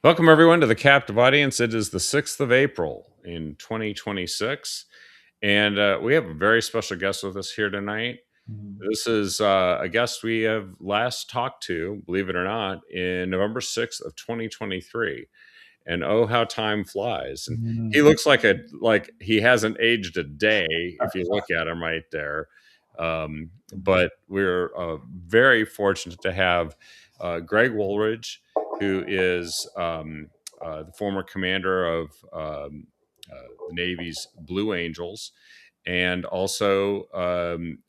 Welcome, everyone, to the captive audience. It is the 6th of April in 2026, and we have a very special guest with us here tonight. Mhm. This is a guest we have last talked to, believe it or not, in November 6th of 2023. And oh, how time flies. And he Mhm. looks like he hasn't aged a day if you look at him right there. But we're very fortunate to have Greg Wooldridge, who is the former commander of the Navy's Blue Angels, and also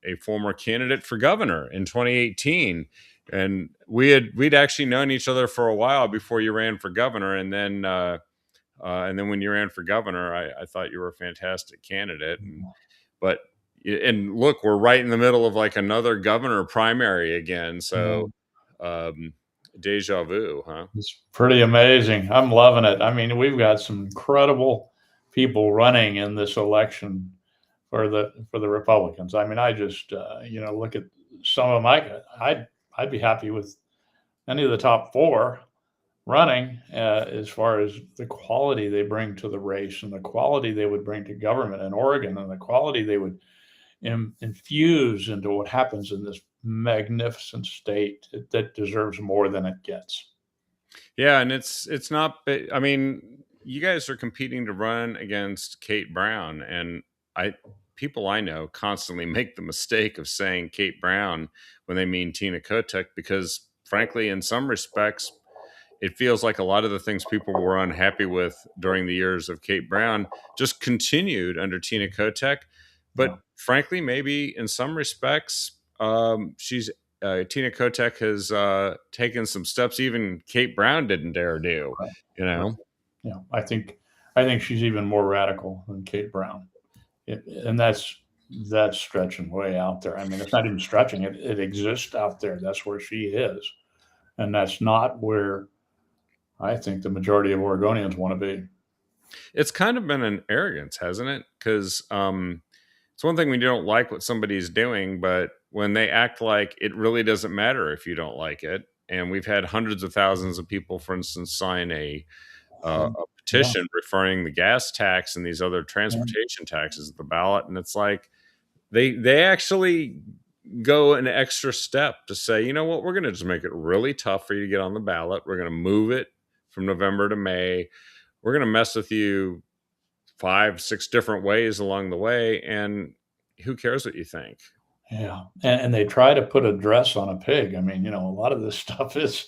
a former candidate for governor in 2018. And we'd actually known each other for a while before you ran for governor, and then when you ran for governor, I thought you were a fantastic candidate. And look, we're right in the middle of like another governor primary again. Yeah, So um, deja vu, huh? it's pretty amazing. I'm loving it. I mean, we've got some incredible people running in this election for the Republicans. I mean, I just look at some of them. I'd be happy with any of the top four running as far as the quality they bring to the race and the quality they would bring to government in Oregon and the quality they would infuse into what happens in this magnificent state that deserves more than it gets. Yeah, and it's not. I mean, you guys are competing to run against Kate Brown, and I people I know constantly make the mistake of saying Kate Brown when they mean Tina Kotek because, frankly, in some respects, it feels like a lot of the things people were unhappy with during the years of Kate Brown just continued under Tina Kotek. Yeah, But frankly, maybe in some respects, she's Tina Kotek has taken some steps even Kate Brown didn't dare do. right, You right. know, Yeah, I think she's even more radical than Kate Brown, and that's stretching way out there. I mean, it's not even stretching; it exists out there. That's where she is, and that's not where I think the majority of Oregonians want to be. it's kind of been an arrogance, hasn't it? Because it's one thing when you don't like what somebody's doing, but when they act like it really doesn't matter if you don't like it, and we've had hundreds of thousands of people, for instance, sign a Yeah, petition referring the gas tax and these other yeah, transportation taxes at the ballot, and it's like they actually go an extra step to say, you know what, we're going to just make it really tough for you to get on the ballot. We're going to move it from November to May. We're going to mess with you 5, 6 different ways along the way, and who cares what you think? yeah. And they try to put a dress on a pig. I mean, a lot of this stuff is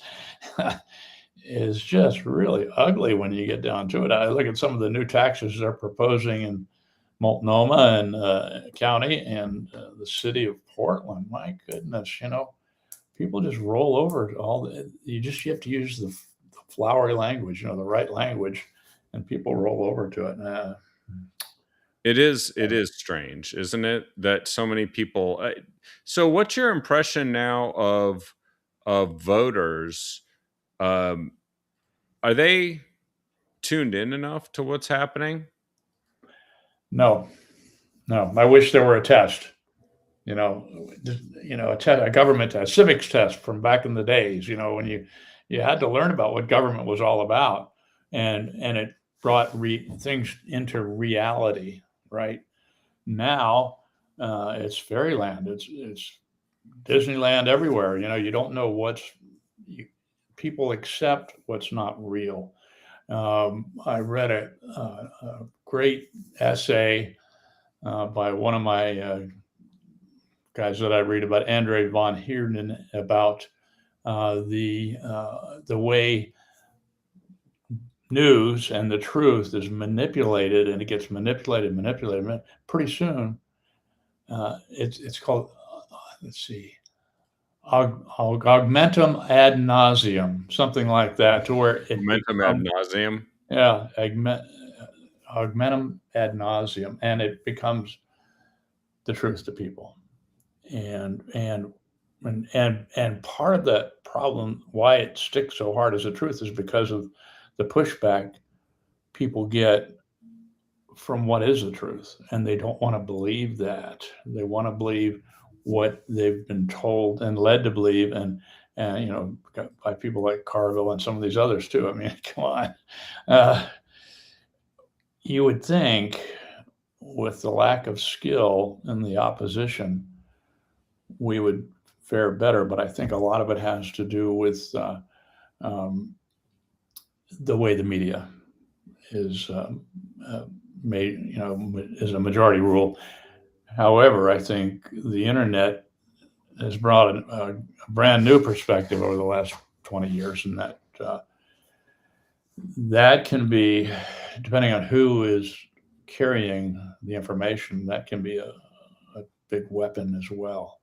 is just really ugly when you get down to it. I look at some of the new taxes they're proposing in Multnomah and County and the city of Portland. My goodness, people just roll over all the. You have to use the flowery language, the right language, and people roll over to it. It is strange, isn't it, that so many people so what's your impression now of voters? um are they tuned in enough to what's happening? No, no. I wish there were a test. You know, a government test, civics test from back in the days. When you had to learn about what government was all about, and it brought things into reality. Right now, it's fairyland. It's Disneyland everywhere. You don't know you, people accept what's not real. I read a great essay by one of my guys that I read about, Andre von Heerden, about the way news and the truth is manipulated, and it gets manipulated. Pretty soon, it's called. Let's see, augmentum ad nauseum, something like that, to where it Momentum ad becomes, nauseum. yeah, augmentum ad nauseum, and it becomes the truth to people. And part of the problem why it sticks so hard as a truth is because of the pushback people get from what is the truth, and they don't want to believe that. They want to believe what they've been told and led to believe, and by people like Carville and some of these others too. I mean, come on. Uh, you would think with the lack of skill in the opposition, we would fare better. But I think a lot of it has to do with um, the way the media is made, is a majority rule. However, I think the internet has brought a brand new perspective over the last 20 years, and that can be, depending on who is carrying the information, that can be a big weapon as well.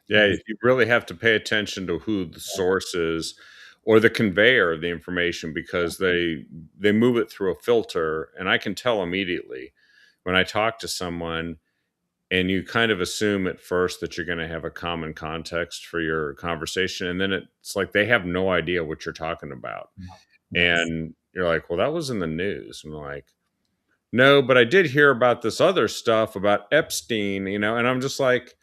Yeah, you really have to pay attention to who the source is or the conveyor of the information because they move it through a filter, and I can tell immediately when I talk to someone and you kind of assume at first that you're going to have a common context for your conversation, and then it's like they have no idea what you're talking about. And you're like, well, that was in the news. And I'm like, no, but I did hear about this other stuff about Epstein, and I'm just like,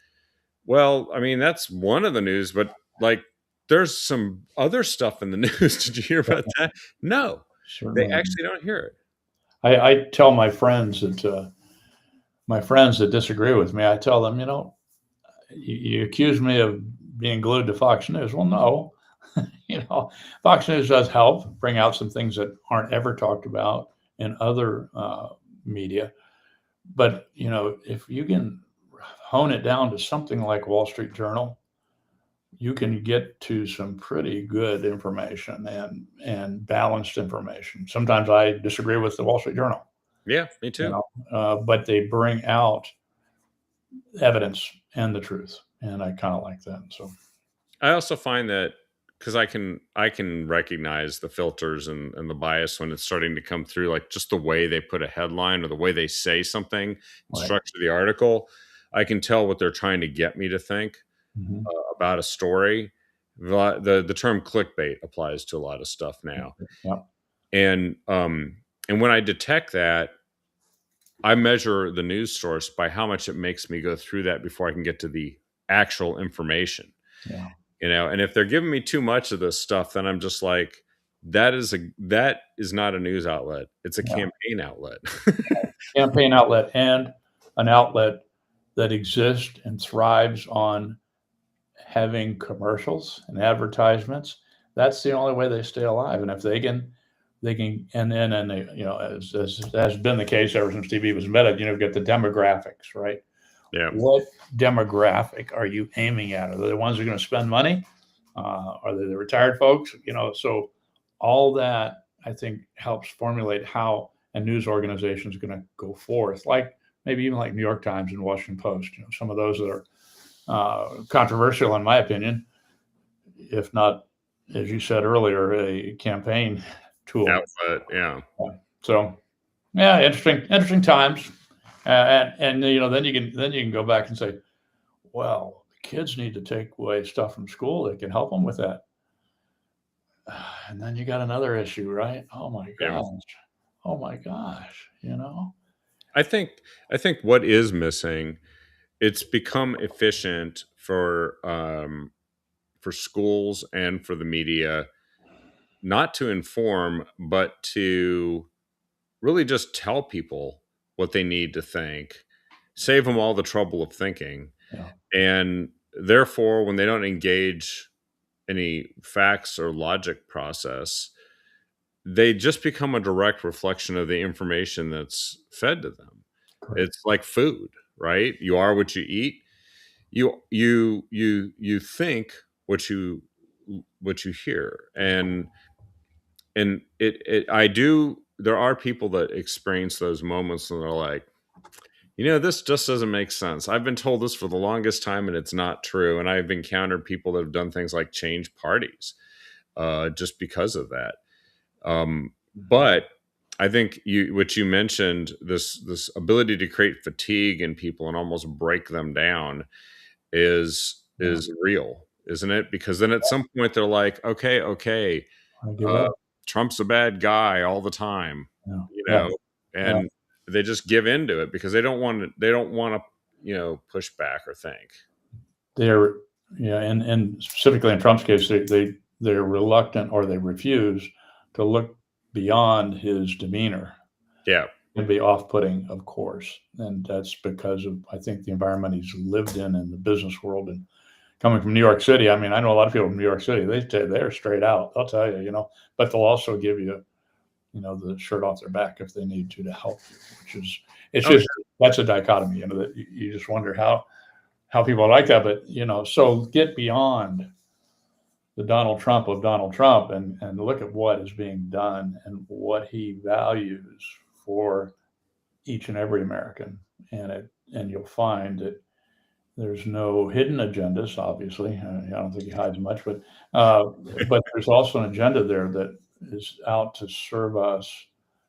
well, I mean, that's one of the news, but like there's some other stuff in the news. Did you hear about that? No, they Certainly. actually don't hear it. I tell my friends that disagree with me, I tell them, you accuse me of being glued to Fox News. Well, no, Fox News does help bring out some things that aren't ever talked about in other media. But if you can hone it down to something like Wall Street Journal, you can get to some pretty good information and balanced information. Sometimes I disagree with the Wall Street Journal, Yeah, me too. but they bring out evidence and the truth, and I kind of like that. So I also find that because I can recognize the filters and the bias when it's starting to come through, like just the way they put a headline or the way they say something and right. structure the article. I can tell what they're trying to get me to think Mm-hmm. about a story. The term clickbait applies to a lot of stuff now, Yeah. and when I detect that, I measure the news source by how much it makes me go through that before I can get to the actual information. Yeah. And if they're giving me too much of this stuff, then I'm just like, that is not a news outlet. It's a Yeah. campaign outlet. Campaign outlet and an outlet that exists and thrives on having commercials and advertisements. That's the only way they stay alive. And if they can, and they, as has been the case ever since TV was invented, get the demographics, right? Yeah. What demographic are you aiming at? Are they the ones who are going to spend money? Are they the retired folks? So all that I think helps formulate how a news organization is going to go forth, like maybe even like New York Times and Washington Post. Some of those that are controversial, in my opinion, if not, as you said earlier, a campaign tool. Outlet. Yeah. So, yeah, interesting times, and then you can go back and say, well, the kids need to take away stuff from school that can help them with that. And then you got another issue, right? Oh my Yeah. gosh. Oh my gosh. I think what is missing, it's become efficient for schools and for the media not to inform, but to really just tell people what they need to think, save them all the trouble of thinking. Yeah. And therefore, when they don't engage any facts or logic process, they just become a direct reflection of the information that's fed to them. Correct. It's like food, right? You are what you eat. You think what you hear, and it I do. There are people that experience those moments and they're like, this just doesn't make sense. I've been told this for the longest time and it's not true. And I've encountered people that have done things like change parties just because of that. But I think what you mentioned, this ability to create fatigue in people and almost break them down is real, isn't it? Because then at some point they're like, okay, I give up. Trump's a bad guy all the time, Yeah. Yeah. and they just give into it because they don't want to push back or think. They're Yeah, and specifically in Trump's case, they're reluctant or they refuse to look beyond his demeanor. Yeah. Can be off-putting, of course, and that's because of, I think, the environment he's lived in the business world. And coming from New York City, I mean, I know a lot of people from New York City. They're straight out. They'll tell you, but they'll also give you, the shirt off their back if they need to help you. Which is, it's Oh, just that's a dichotomy. That you just wonder how people are like that. But so get beyond the Donald Trump of Donald Trump and look at what is being done and what he values for each and every American. And you'll find that there's no hidden agendas. Obviously, I don't think he hides much, but there's also an agenda there that is out to serve us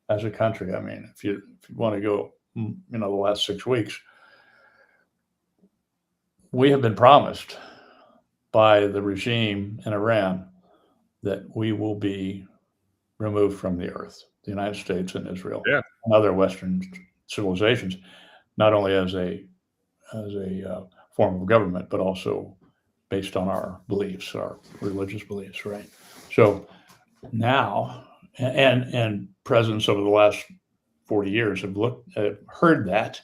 as a country. I mean, if you want to go, the last 6 weeks, we have been promised by the regime in Iran that we will be removed from the earth, the United States and Israel, yeah. and other Western civilizations, not only as a form of government, but also based on our beliefs, our religious beliefs, right? So now, and presidents over the last 40 years have heard that,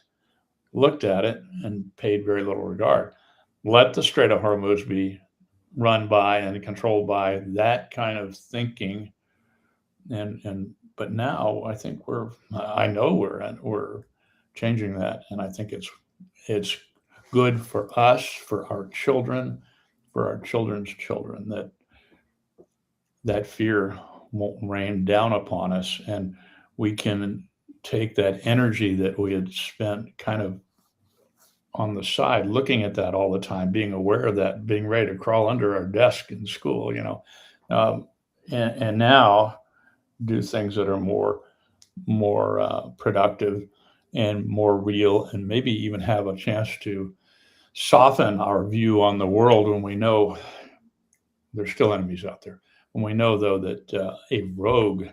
looked at it, and paid very little regard. Let the Strait of Hormuz be run by and controlled by that kind of thinking, but now I think I know we're changing that, and I think it's good for us, for our children, for our children's children, that fear won't rain down upon us, and we can take that energy that we had spent kind of on the side, looking at that all the time, being aware of that, being ready to crawl under our desk in school, and now do things that are more productive and more real, and maybe even have a chance to soften our view on the world when we know there's still enemies out there. When we know, though, that a rogue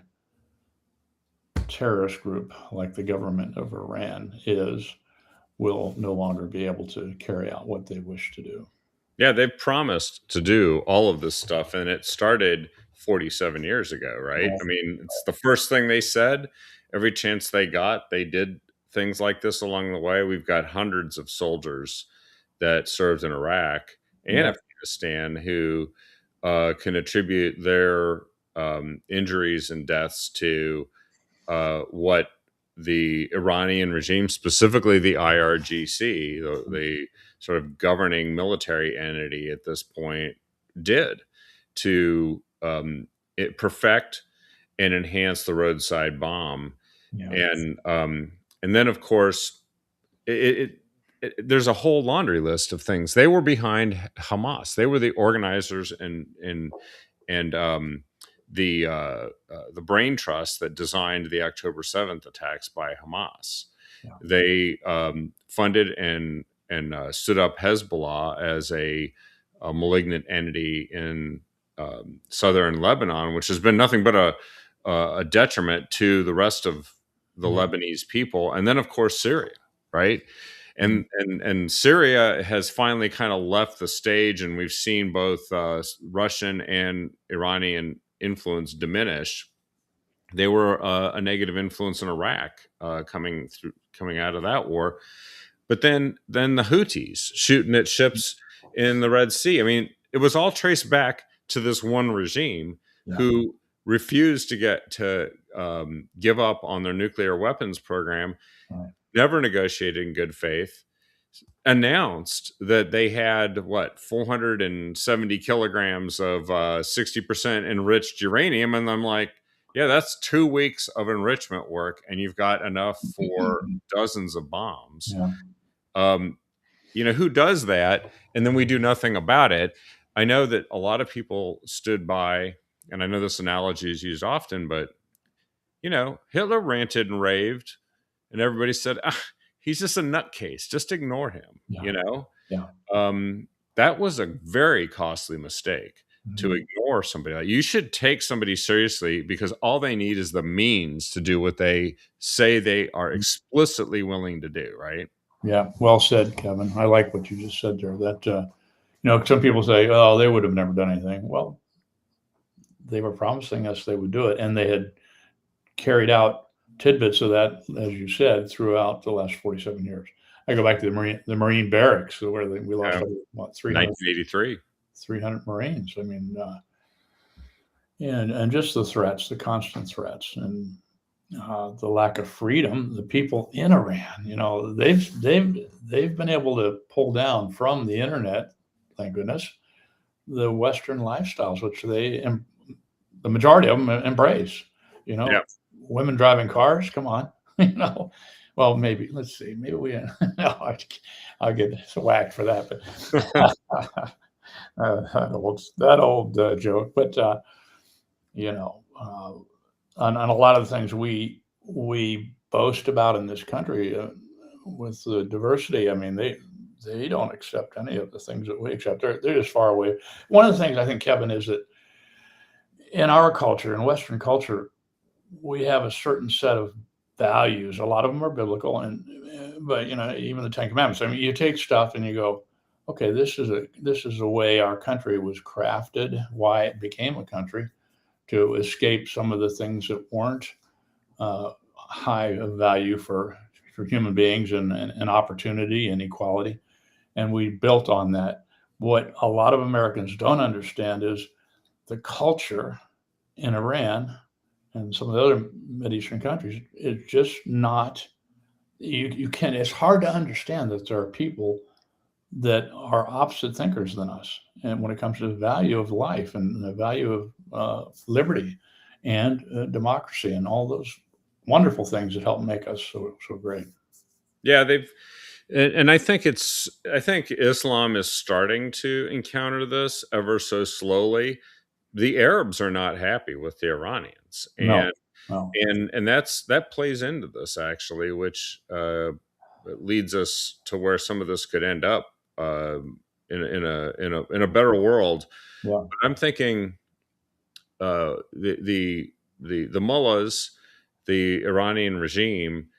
terrorist group like the government of Iran will no longer be able to carry out what they wish to do. Yeah, they promised to do all of this stuff, and it started 47 years ago, right? I mean, it's the first thing they said. Every chance they got, they did things like this along the way. We've got hundreds of soldiers that served in Iraq and Afghanistan who can attribute their injuries and deaths to what the Iranian regime, specifically the IRGC, the sort of governing military entity at this point, did to perfect and enhance the roadside bomb. And then, of course, there's a whole laundry list of things. They were behind Hamas. They were the organizers and the brain trust that designed the October 7th attacks by Hamas. Yeah. They funded and stood up Hezbollah as a malignant entity in southern Lebanon, which has been nothing but a detriment to the rest of the Lebanese people. And then, of course, Syria, right? And Syria has finally kind of left the stage, and we've seen both Russian and Iranian influence diminish. They were a negative influence in Iraq coming out of that war. But then the Houthis shooting at ships in the Red Sea. I mean, it was all traced back to this one regime who refused to give up on their nuclear weapons program, never negotiated in good faith, announced that they had 470 kilograms of 60% enriched uranium. And I'm like, yeah, that's 2 weeks of enrichment work, and you've got enough for dozens of bombs. Who does that? And then we do nothing about it. I know that a lot of people stood by, and I know this analogy is used often, but Hitler ranted and raved, and everybody said, he's just a nutcase. Just ignore him. That was a very costly mistake to ignore somebody. Like, you should take somebody seriously, because all they need is the means to do what they say they are explicitly willing to do. Right? Yeah. Well said, Kevin. I like what you just said there. That some people say, "Oh, they would have never done anything." Well, they were promising us they would do it, and they had carried out tidbits of that, as you said, throughout the last 47 years. I go back to the Marine barracks where we lost, what, 1983. 300 Marines. I mean, and just the threats, the constant threats, and the lack of freedom. The people in Iran, they've been able to pull down from the internet, thank goodness, the Western lifestyles, which the majority of them embrace. Yeah. Women driving cars. Come on, Well, maybe let's see. Maybe we. No, I'll get whacked for that, but that old joke. But on a lot of the things we boast about in this country, with the diversity. I mean, they don't accept any of the things that we accept. They're just far away. One of the things I think, Kevin, is that in our culture, in Western culture, we have a certain set of values. A lot of them are biblical, but even the Ten Commandments. I mean, you take stuff and you go, okay, this is the way our country was crafted, why it became a country, to escape some of the things that weren't high value for human beings, and opportunity and equality. And we built on that. What a lot of Americans don't understand is the culture in Iran and some of the other Mideastern countries is just not. It's hard to understand that there are people that are opposite thinkers than us, and when it comes to the value of life and the value of liberty and democracy and all those wonderful things that help make us so great. Yeah, and I think Islam is starting to encounter this ever so slowly. The Arabs are not happy with the Iranians, No, and that plays into this actually, which leads us to where some of this could end up, in a better world. yeah, But I'm thinking the mullahs, the Iranian regime,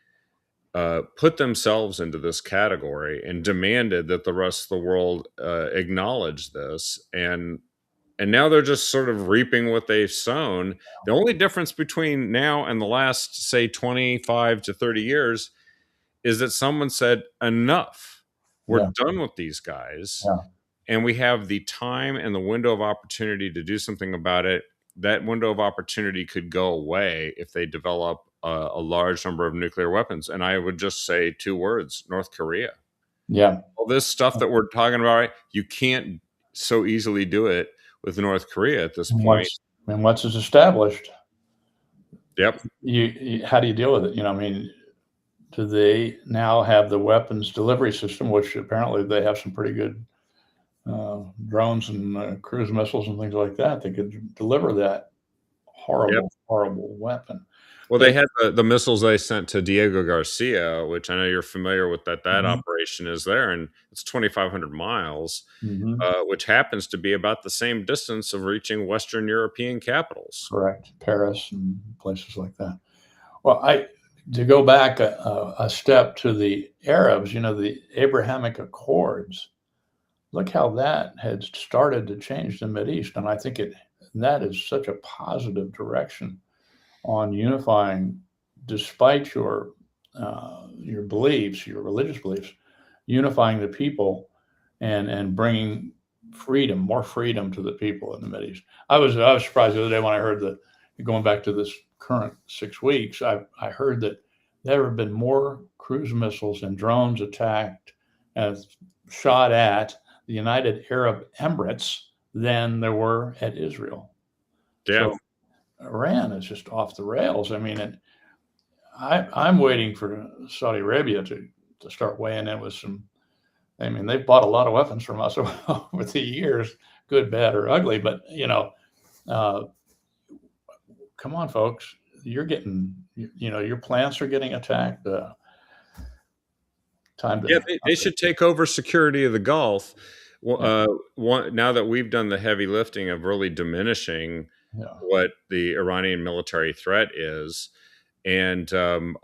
put themselves into this category and demanded that the rest of the world acknowledge this, and now they're just sort of reaping what they've sown. The only difference between now and the last, say, 25 to 30 years is that someone said, enough. We're yeah, done with these guys. yeah, And we have the time and the window of opportunity to do something about it. That window of opportunity could go away if they develop a large number of nuclear weapons. And I would just say two words: North Korea. yeah. All this stuff that we're talking about, right? You can't so easily do it with North Korea at this point. Once it's established, Yep. how do you deal with it? I mean, do they now have the weapons delivery system, which apparently they have some pretty good drones and cruise missiles and things like that that could deliver that horrible, horrible weapon? Well, they had the missiles they sent to Diego Garcia, which I know you're familiar with that operation is there, and it's 2,500 miles, which happens to be about the same distance of reaching Western European capitals. Correct. Paris and places like that. Well, to go back a step to the Arabs, the Abrahamic Accords, look how that had started to change the Mideast. And I think that is such a positive direction on unifying, despite your beliefs, your religious beliefs, unifying the people and bringing more freedom to the people in the Mideast. I was surprised the other day when I heard going back to this current 6 weeks, I heard that there have been more cruise missiles and drones attacked and shot at the United Arab Emirates than there were at Israel. Yeah. So Iran is just off the rails. I mean, I'm waiting for Saudi Arabia to start weighing in with some. I mean, they've bought a lot of weapons from us over the years, good, bad, or ugly. But come on, folks, you're getting, your plants are getting attacked. They should take over security of the Gulf. Now that we've done the heavy lifting of really diminishing what the Iranian military threat is, and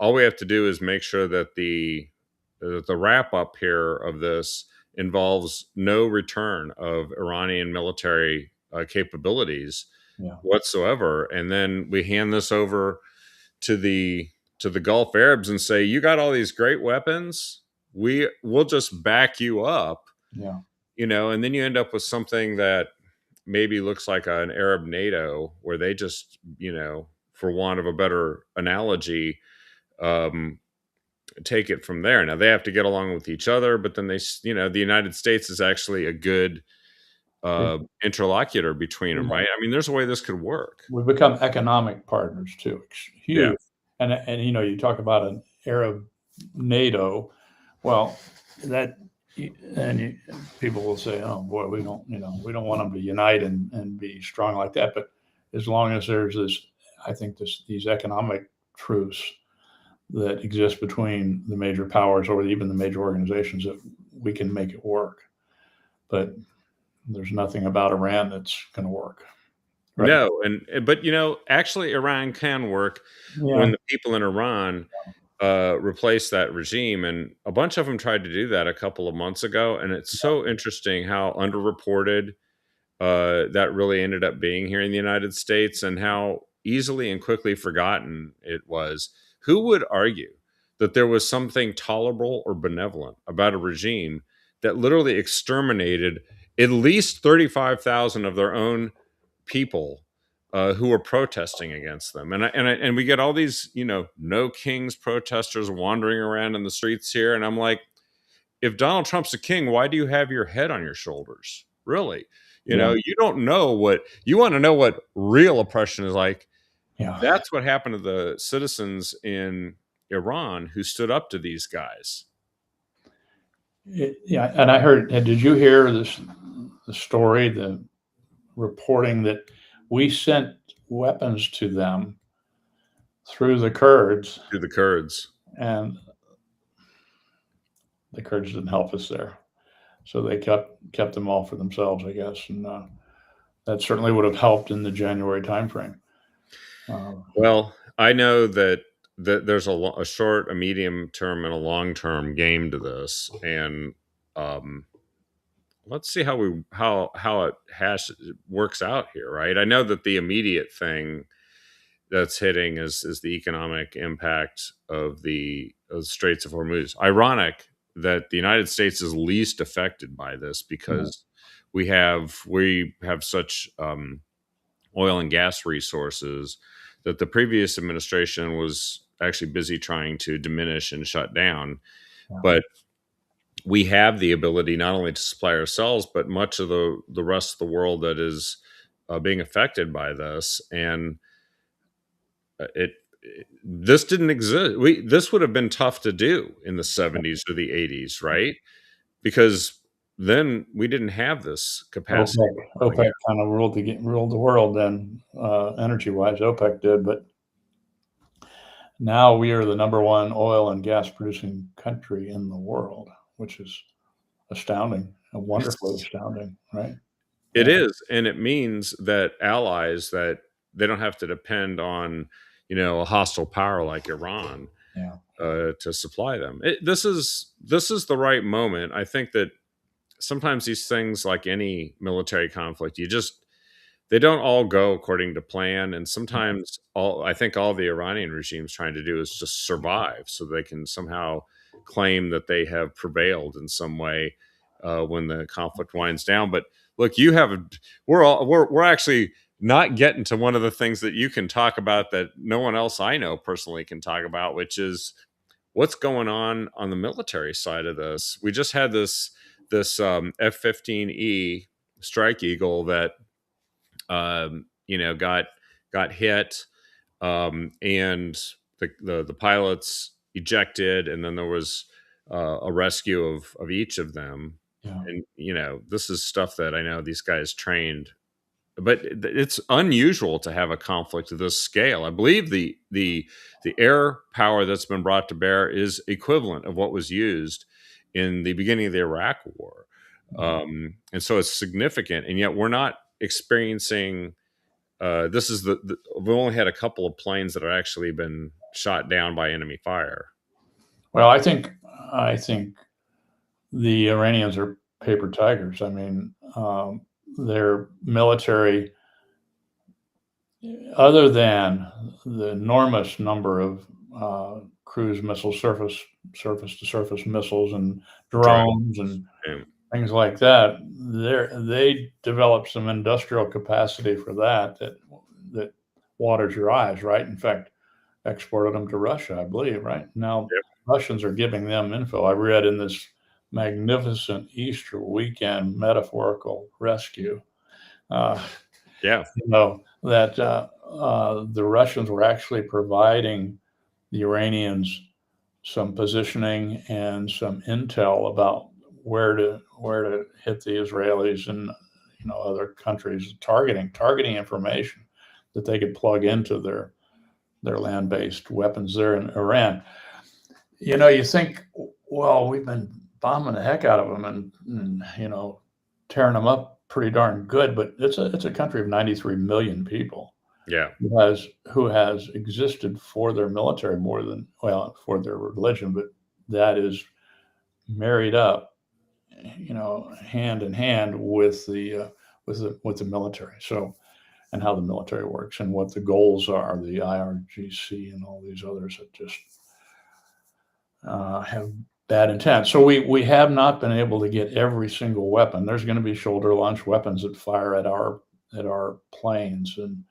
all we have to do is make sure that the wrap up here of this involves no return of Iranian military capabilities Yeah. whatsoever, and then we hand this over to the Gulf Arabs and say, "You got all these great weapons. We'll just back you up," Yeah. and then you end up with something that maybe looks like an Arab NATO, where they just, for want of a better analogy, um, take it from there. Now they have to get along with each other, but then the United States is actually a good It, interlocutor between them, yeah. right? I mean, there's a way this could work. We become economic partners too. It's Yeah, huge. And you talk about an Arab NATO. Well, that people will say, "Oh boy, we don't want them to unite and be strong like that." But as long as there's this, I think these economic truths that exist between the major powers or even the major organizations, that we can make it work. But there's nothing about Iran that's going to work. Right. no, but actually, Iran can work Yeah. when the people in Iran replace that regime, and a bunch of them tried to do that a couple of months ago, and it's so interesting how underreported that really ended up being here in the United States, and how easily and quickly forgotten it was. Who would argue that there was something tolerable or benevolent about a regime that literally exterminated at least 35,000 of their own people who were protesting against them? And we get all these, no kings protesters wandering around in the streets here, and I'm like, if Donald Trump's a king, why do you have your head on your shoulders? Really? Yeah. You don't know what you want to know what real oppression is like. Yeah. That's what happened to the citizens in Iran who stood up to these guys. Yeah. And I heard, and did you hear the story, the reporting that we sent weapons to them through the Kurds, To the Kurds. and the Kurds didn't help us there. So they kept them all for themselves, I guess. And that certainly would have helped in the January timeframe. Well, I know that there's a short, a medium term, and a long term game to this, and let's see how it works out here, right? I know that the immediate thing that's hitting is the economic impact of the Straits of Hormuz. Ironic that the United States is least affected by this, because we have such oil and gas resources that the previous administration was actually busy trying to diminish and shut down. Yeah. But we have the ability not only to supply ourselves, but much of the rest of the world that is being affected by this. And this didn't exist. This would have been tough to do in the 70s or the 80s, right? Because then we didn't have this capacity. OPEC kind of ruled the world then, energy wise. OPEC did, but now we are the number one oil and gas producing country in the world, which is astounding, and wonderfully astounding, right? It is, and it means that allies, that they don't have to depend on, a hostile power like Iran Yeah. to supply them. This is the right moment. I think that sometimes these things, like any military conflict, they don't all go according to plan, and sometimes I think all the Iranian regime's trying to do is just survive, so they can somehow claim that they have prevailed in some way when the conflict winds down. But look, we're actually not getting to one of the things that you can talk about that no one else I know personally can talk about, which is what's going on the military side of this. We just had this F-15E Strike Eagle that got hit, and the pilots ejected, and then there was a rescue of each of them. Yeah. And this is stuff that I know these guys trained, but it's unusual to have a conflict of this scale. I believe the air power that's been brought to bear is equivalent of what was used in the beginning of the Iraq War. And so it's significant, and yet we're not experiencing this is we've only had a couple of planes that have actually been shot down by enemy fire. Well, I think the Iranians are paper tigers. I mean, their military, other than the enormous number of cruise missiles, surface to surface missiles, and Drive. drones and And, things like that, they developed some industrial capacity for that waters your eyes, right? In fact, exported them to Russia, I believe, right? Now yep. Russians are giving them info. I read in this magnificent Easter weekend metaphorical rescue, uh, Yeah. that the Russians were actually providing the Iranians some positioning and some intel about where to hit the Israelis and other countries, targeting information that they could plug into their land-based weapons there in Iran. You think, well, we've been bombing the heck out of them and tearing them up pretty darn good, but it's a country of 93 million people Yeah. who has existed for their military more than, well, for their religion, but that is married up, hand in hand with the military. So, and how the military works and what the goals are, the IRGC and all these others that just have bad intent. So we have not been able to get every single weapon. There's going to be shoulder launch weapons that fire at our planes, and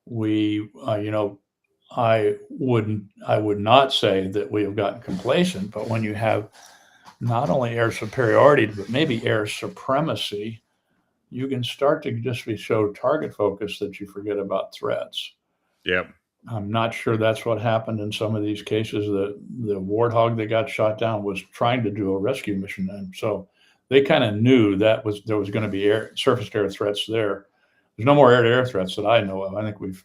we, I would not say that we have gotten complacent, but when you have not only air superiority but maybe air supremacy, you can start to just be so target focused that you forget about threats. Yep. I'm not sure that's what happened in some of these cases. The warthog that got shot down was trying to do a rescue mission, and so they kind of knew there was going to be surface to air threats there. There's no more air to air threats that I know of. I think we've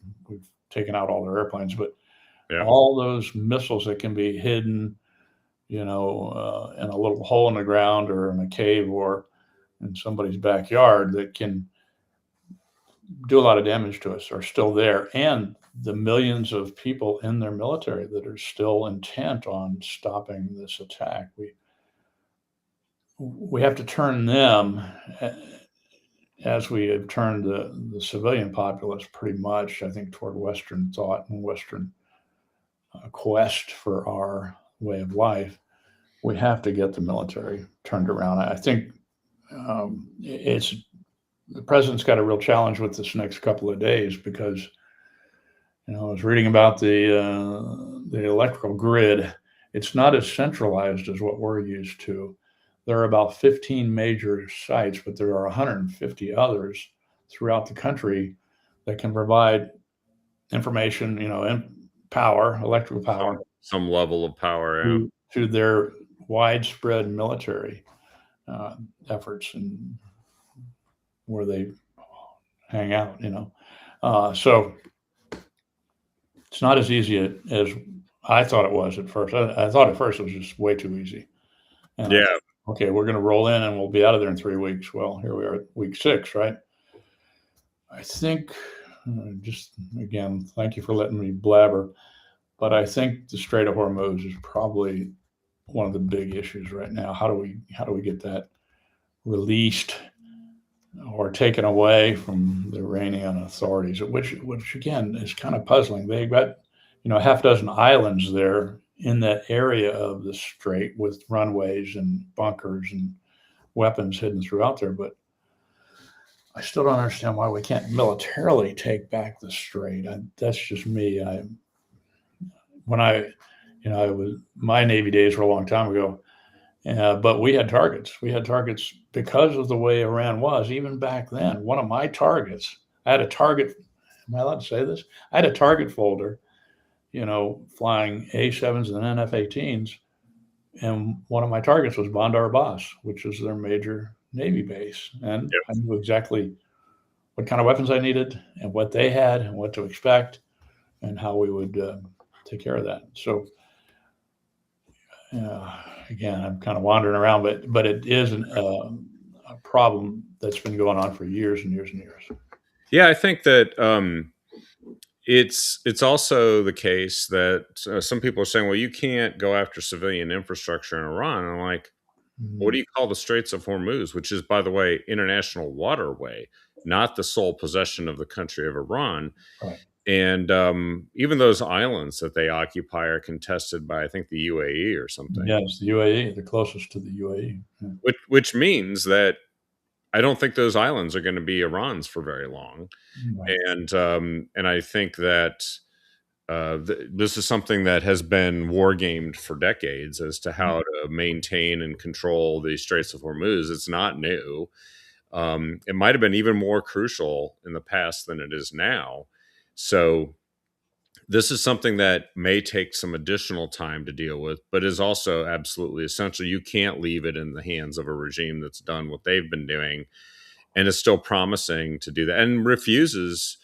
taken out all their airplanes, but Yeah. all those missiles that can be hidden, in a little hole in the ground or in a cave or in somebody's backyard that can do a lot of damage to us are still there, and the millions of people in their military that are still intent on stopping this attack. We have to turn them, as we have turned the civilian populace pretty much, I think, toward Western thought and Western quest for our way of life. We have to get the military turned around. I think it's the president's got a real challenge with this next couple of days because I was reading about the electrical grid. It's not as centralized as what we're used to. There are about 15 major sites, but there are 150 others throughout the country that can provide information, and power, electrical power, Some level of power. Yeah. to their widespread military efforts and where they hang out. So it's not as easy as I thought it was at first. I thought at first it was just way too easy. And Yeah. Okay, we're going to roll in and we'll be out of there in 3 weeks. Well, here we are at week 6, right? I think, just again, thank you for letting me blabber, but I think the Strait of Hormuz is probably one of the big issues right now. How do we get that released or taken away from the Iranian authorities? Which again is kind of puzzling. They've got a half dozen islands there in that area of the strait with runways and bunkers and weapons hidden throughout there. But I still don't understand why we can't militarily take back the strait. That's just me. My Navy days were a long time ago, but we had targets. We had targets because of the way Iran was, even back then. One of my targets, I had a target. Am I allowed to say this? I had a target folder, flying A7s and NF-18s. And one of my targets was Bandar Abbas, which is their major Navy base. And Yep. I knew exactly what kind of weapons I needed and what they had and what to expect and how we would take care of that. So, again, I'm kind of wandering around, but it is a problem that's been going on for years and years and years. Yeah, I think that it's also the case that some people are saying, well, you can't go after civilian infrastructure in Iran. And I'm like, what do Mhm. you call the Straits of Hormuz, which is, by the way, international waterway, not the sole possession of the country of Iran. Right. And even those islands that they occupy are contested by, I think, the UAE or something, Yes, the UAE, the closest to the UAE. Yeah. which means that I don't think those islands are going to be Iran's for very long. Right. And I think that this is something that has been war gamed for decades as to how to maintain and control the Straits of Hormuz. It's not new. It might have been even more crucial in the past than it is now. So this is something that may take some additional time to deal with, but is also absolutely essential. You can't leave it in the hands of a regime that's done what they've been doing and is still promising to do that and refuses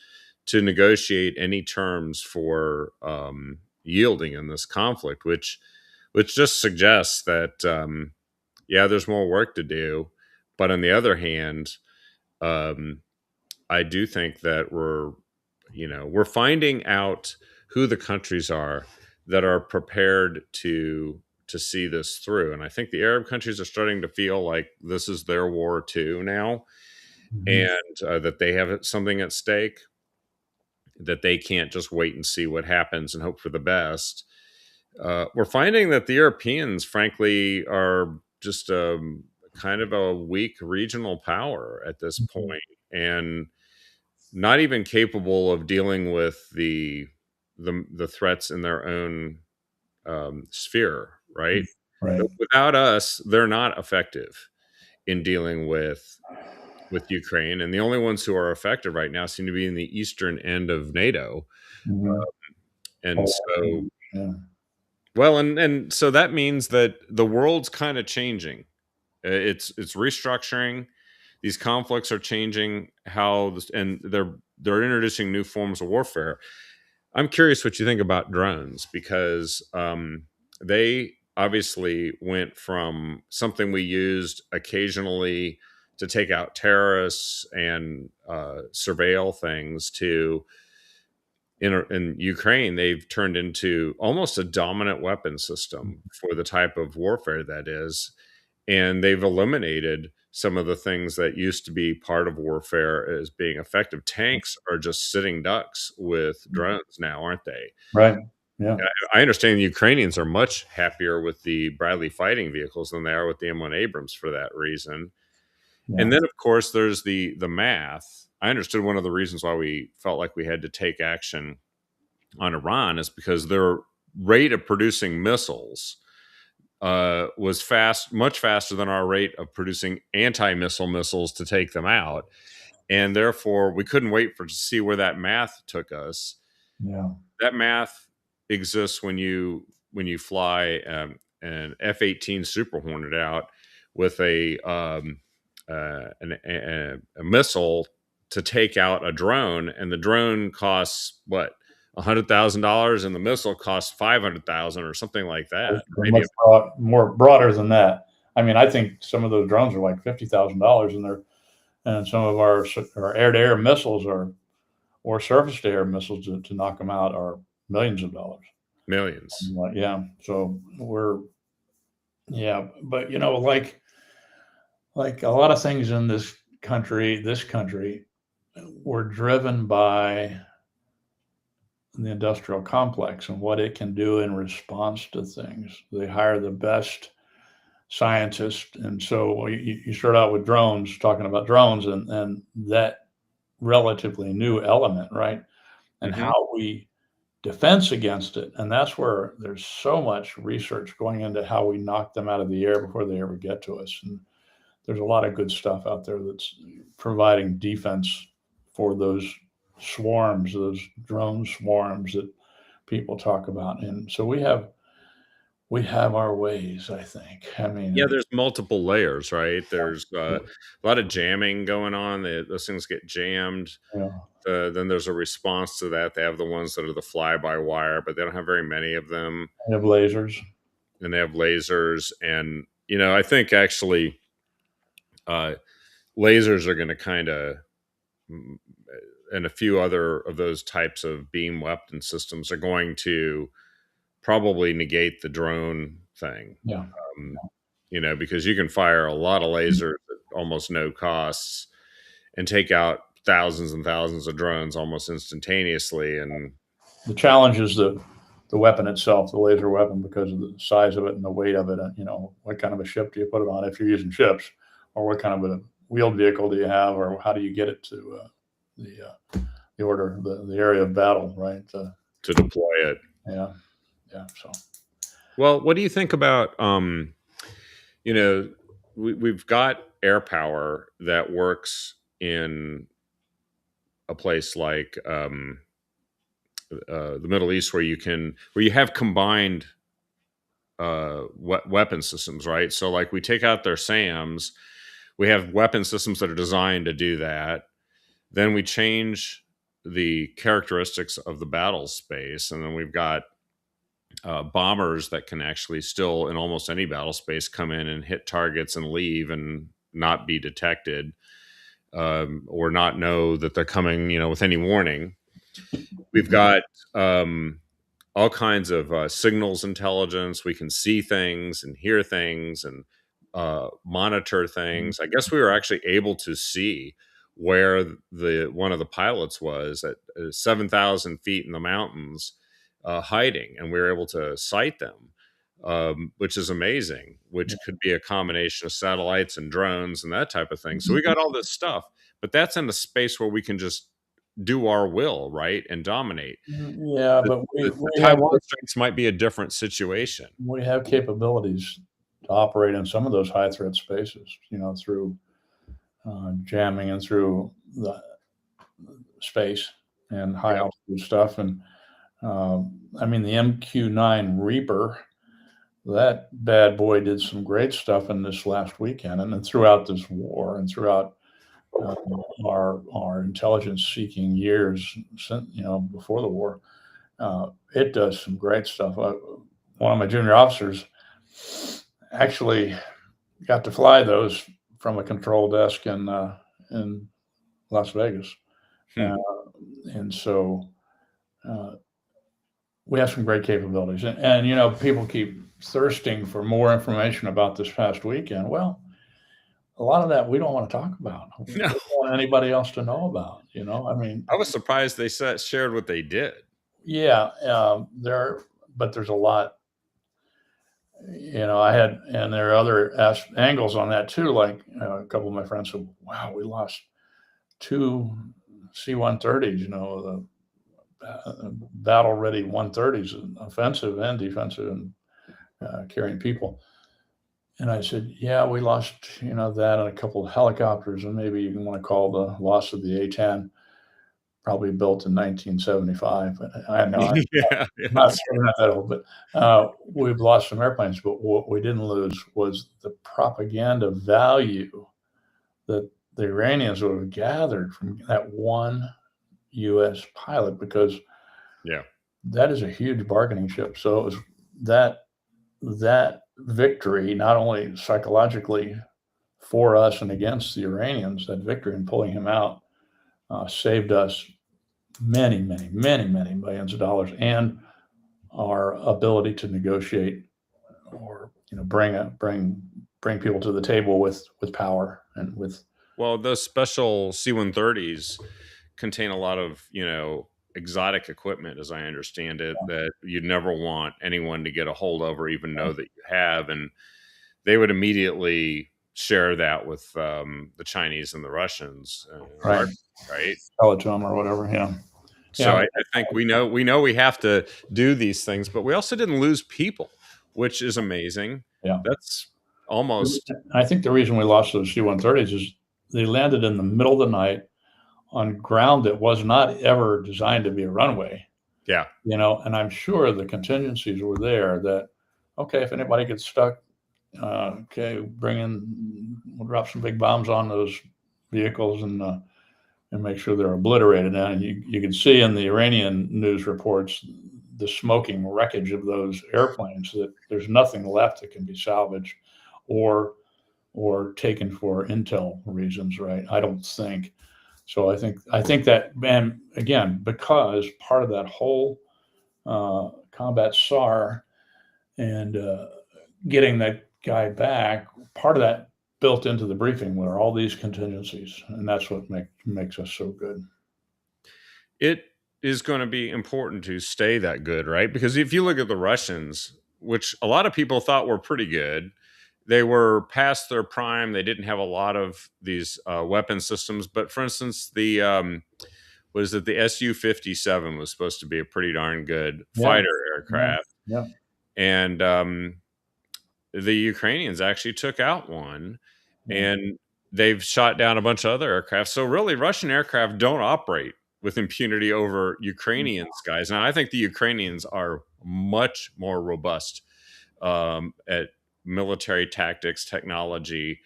to negotiate any terms for yielding in this conflict, which just suggests that yeah, there's more work to do. But on the other hand, um, I do think that we're finding out who the countries are that are prepared to see this through, and I think the Arab countries are starting to feel like this is their war too now, Mhm. and that they have something at stake, that they can't just wait and see what happens and hope for the best. We're finding that the Europeans, frankly, are just kind of a weak regional power at this Mhm. point, and not even capable of dealing with the threats in their own sphere. Right? Right. Without us, they're not effective in dealing with Ukraine, and the only ones who are effective right now seem to be in the eastern end of NATO. Mhm. And so, Oh, yeah. well, and so that means that the world's kind of changing. It's restructuring. These conflicts are changing how this, and they're introducing new forms of warfare. I'm curious what you think about drones because they obviously went from something we used occasionally to take out terrorists and surveil things to in Ukraine, they've turned into almost a dominant weapon system for the type of warfare that is. And they've eliminated some of the things that used to be part of warfare as being effective. Tanks are just sitting ducks with drones now, aren't they? Right. Yeah. I understand the Ukrainians are much happier with the Bradley fighting vehicles than they are with the M1 Abrams for that reason. And Yeah. then, of course, there's the math. I understood one of the reasons why we felt like we had to take action on Iran is because their rate of producing missiles was much faster than our rate of producing anti-missile missiles to take them out, and therefore we couldn't wait for to see where that math took us. Yeah. That math exists when you fly an F-18 Super Hornet out with a missile to take out a drone, and the drone costs what $100,000, and the missile costs 500,000 or something like that. They're Maybe much more broader than that. I mean, I think some of those drones are like $50,000, and some of our air-to-air missiles are or surface-to-air missiles to knock them out are millions of dollars. millions. Yeah, so but like a lot of things in this country were driven by the industrial complex and what it can do in response to things. They hire the best scientists, and so you start out with drones, talking about drones, and that relatively new element, right? And Hmm. how we defense against it, and that's where there's so much research going into how we knock them out of the air before they ever get to us. And there's a lot of good stuff out there that's providing defense for those drone swarms that people talk about. And so we have our ways, I think. I Yeah, mean, there's multiple layers, right? There's a lot of jamming going on. Those things get jammed. yeah, Then there's a response to that. They have the ones that are the fly by wire, but they don't have very many of them, we have lasers. and they have lasers. And I think actually uh, lasers are going to kind of, and a few other of those types of beam weapon systems are going to probably negate the drone thing. Yeah, Um, yeah. because you can fire a lot of lasers at almost no costs and take out thousands and thousands of drones almost instantaneously. And the challenge is the weapon itself, the laser weapon, because of the size of it and the weight of it. And what kind of a ship do you put it on if you're using ships, or what kind of a wheeled vehicle do you have, or how do you get it to the area of battle, right? To deploy it. Yeah. So, well, what do you think about we've got air power that works in a place like the Middle East, where you have combined weapon systems, right? So like we take out their SAMs, we have weapon systems that are designed to do that. Then we change the characteristics of the battle space, and then we've got bombers that can actually still, in almost any battle space, come in and hit targets and leave and not be detected, or not know that they're coming, with any warning. We've got all kinds of signals intelligence. We can see things and hear things and monitor things. I guess we were actually able to see where one of the pilots was at 7,000 feet in the mountains, hiding, and we were able to sight them, which is amazing, which could be a combination of satellites and drones and that type of thing. So we got all this stuff, but that's in a space where we can just do our will, right, and dominate. Yeah, but the time constraints might be a different situation. We have capabilities to operate in some of those high threat spaces, through jamming and through the space and high altitude stuff. And the MQ-9 Reaper, that bad boy did some great stuff in this last weekend, and then throughout this war, and throughout our intelligence seeking years, before the war. It does some great stuff. One of my junior officers actually got to fly those from a control desk in Las Vegas. And so we have some great capabilities. And people keep thirsting for more information about this past weekend. Well, a lot of that we don't want to talk about. No. We don't want anybody else to know about. I was surprised they shared what they did. Yeah, but there's a lot. There are other angles on that too. Like a couple of my friends said, "Wow, we lost 2 C-130s. The battle-ready 130s, offensive and defensive, and carrying people." And I said, "Yeah, we lost, that and a couple of helicopters, and maybe you want to call the loss of the A-10, probably built in 1975." But I know I'm not that old, but we've lost some airplanes. But what we didn't lose was the propaganda value that the Iranians would have gathered from that one U.S. pilot, because that is a huge bargaining chip. So it was that victory, not only psychologically for us and against the Iranians, that victory in pulling him out saved us many, many, many, many millions of dollars, and our ability to negotiate or bring people to the table with power and with. Well, those special C-130s contain a lot of exotic equipment, as I understand it, that you'd never want anyone to get a hold of or even know that you have. And they would immediately share that with the Chinese and the Russians. Right. Sell it to them or whatever. Yeah. So I think we know we have to do these things, but we also didn't lose people, which is amazing. Yeah. That's almost. I think the reason we lost those C-130s is they landed in the middle of the night on ground that was not ever designed to be a runway. Yeah. And I'm sure the contingencies were there that, okay, if anybody gets stuck, we'll drop some big bombs on those vehicles and make sure they're obliterated. And you can see in the Iranian news reports the smoking wreckage of those airplanes, that there's nothing left that can be salvaged or taken for intel reasons, right? I don't think. So I think that, and again, because part of that whole combat SAR and getting that guy back, part of that built into the briefing were all these contingencies, and that's what makes us so good. It is going to be important to stay that good, right? Because if you look at the Russians, which a lot of people thought were pretty good, they were past their prime. They didn't have a lot of these weapon systems. But for instance, the the Su-57 was supposed to be a pretty darn good Yeah, fighter yeah, aircraft, yeah, and the Ukrainians actually took out one, yeah. and they've shot down a bunch of other aircraft. So really, Russian aircraft don't operate with impunity over Ukrainian skies. Now, I think the Ukrainians are much more robust at military tactics, technology.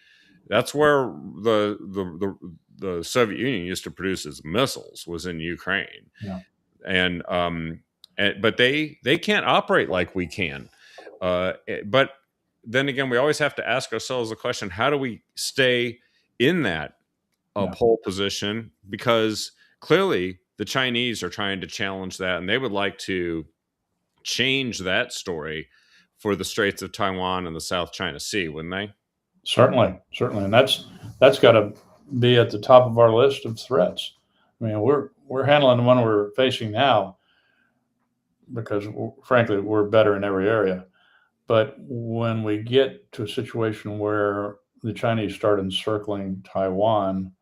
That's where the Soviet Union used to produce its missiles, was in Ukraine, Yeah. and but they can't operate like we can. But then again, we always have to ask ourselves the question: how do we stay in that Yeah. pole position? Because clearly the Chinese are trying to challenge that, and they would like to change that story for the Straits of Taiwan and the South China Sea, wouldn't they? Certainly, certainly, and that's got to be at the top of our list of threats. I mean, we're handling the one we're facing now because, frankly, we're better in every area. But when we get to a situation where the Chinese start encircling Taiwan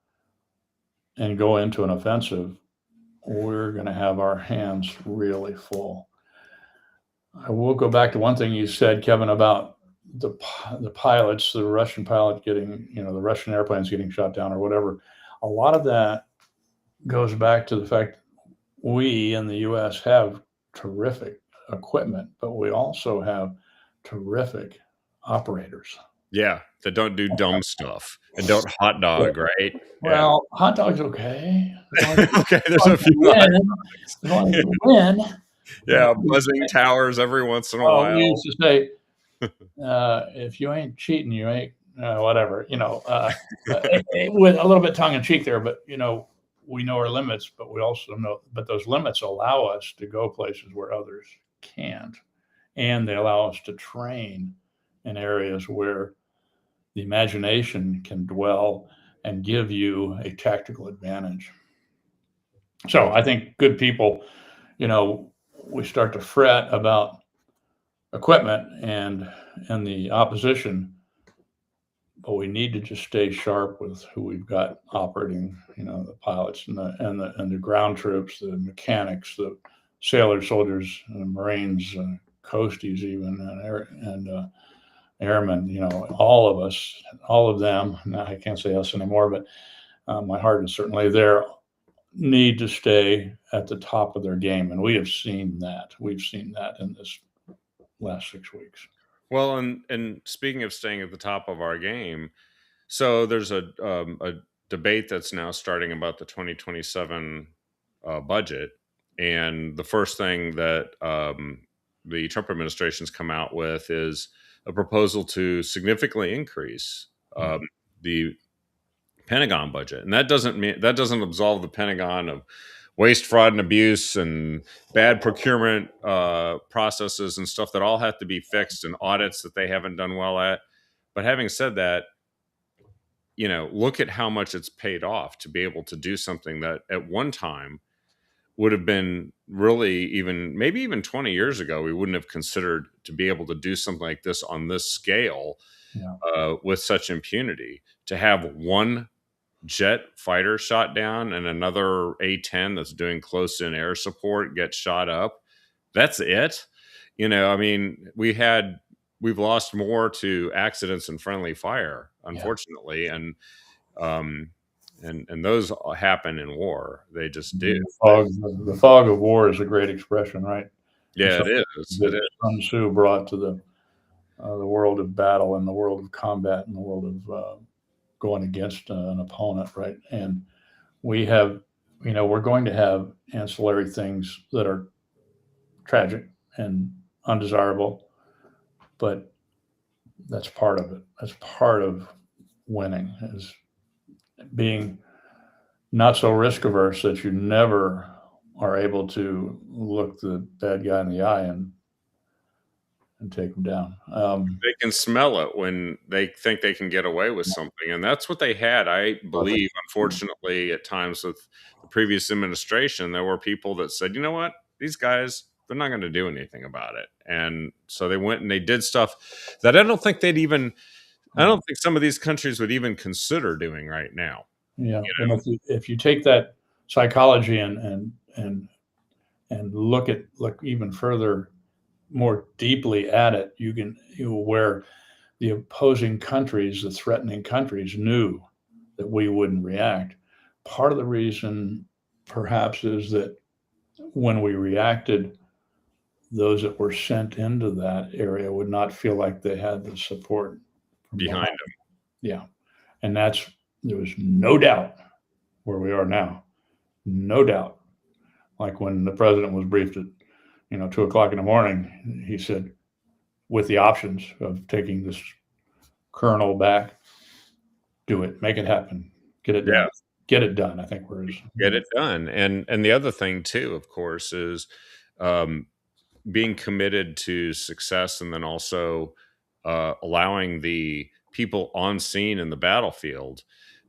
and go into an offensive, we're going to have our hands really full. I will go back to one thing you said, Kevin, about the pilots, the Russian pilot getting, the Russian airplanes getting shot down or whatever. A lot of that goes back to the fact we in the U.S. have terrific equipment, but we also have terrific operators. Yeah, that don't do dumb stuff and don't hot dog, right? Yeah. Well, hot dogs okay. Okay, there's a few hot As long as dogs. you win. Yeah, buzzing towers every once in a Oh, we while. used to say, if you ain't cheating, you ain't whatever. With a little bit tongue in cheek there, but we know our limits, but we also know, but those limits allow us to go places where others can't, and they allow us to train in areas where the imagination can dwell and give you a tactical advantage. So I think good people, we start to fret about equipment and the opposition, but we need to just stay sharp with who we've got operating. The pilots and the ground troops, the mechanics, the sailors, soldiers, Marines, coasties, even and airmen. All of us, all of them. Now I can't say us anymore, but my heart is certainly there. Need to stay at the top of their game, and we have seen that. We've seen that in this last 6 weeks. Well, and speaking of staying at the top of our game, so there's a debate that's now starting about the 2027 budget, and the first thing that the Trump administration's come out with is a proposal to significantly increase the Pentagon budget, and that doesn't absolve the Pentagon of waste, fraud, and abuse, and bad procurement processes and stuff that all have to be fixed, and audits that they haven't done well at. But having said that, look at how much it's paid off to be able to do something that at one time would have been really, maybe even 20 years ago, we wouldn't have considered to be able to do something like this on this scale. Yeah. With such impunity. To have one jet fighter shot down and another A-10 that's doing close-in air support get shot up, that's it. We've lost more to accidents and friendly fire, unfortunately. Yeah. And those happen in war. They just do. The fog of war is a great expression, right? Yeah, it is. It is. Sun Tzu brought to the world of battle and the world of combat and the world of going against an opponent, right? And we have, we're going to have ancillary things that are tragic and undesirable, but that's part of it. That's part of winning, is being not so risk averse that you never are able to look the bad guy in the eye and and take them down. They can smell it when they think they can get away with something, and that's what they had, I believe, unfortunately, at times with the previous administration. There were people that said, "You know what? These guys, they're not gonna do anything about it." And so they went and they did stuff that I don't think some of these countries would even consider doing right now. Yeah, You and know? if you take that psychology and look even further, more deeply at it, where the opposing countries, the threatening countries, knew that we wouldn't react. Part of the reason, perhaps, is that when we reacted, those that were sent into that area would not feel like they had the support from Behind behind. them. Yeah, and there was no doubt where we are now. No doubt. Like when the president was briefed at 2 o'clock in the morning, he said, with the options of taking this colonel back, do it, make it happen, get it Yeah. done, get it done. I think we're Get it done. And the other thing too, of course, is um, being committed to success, and then also allowing the people on scene in the battlefield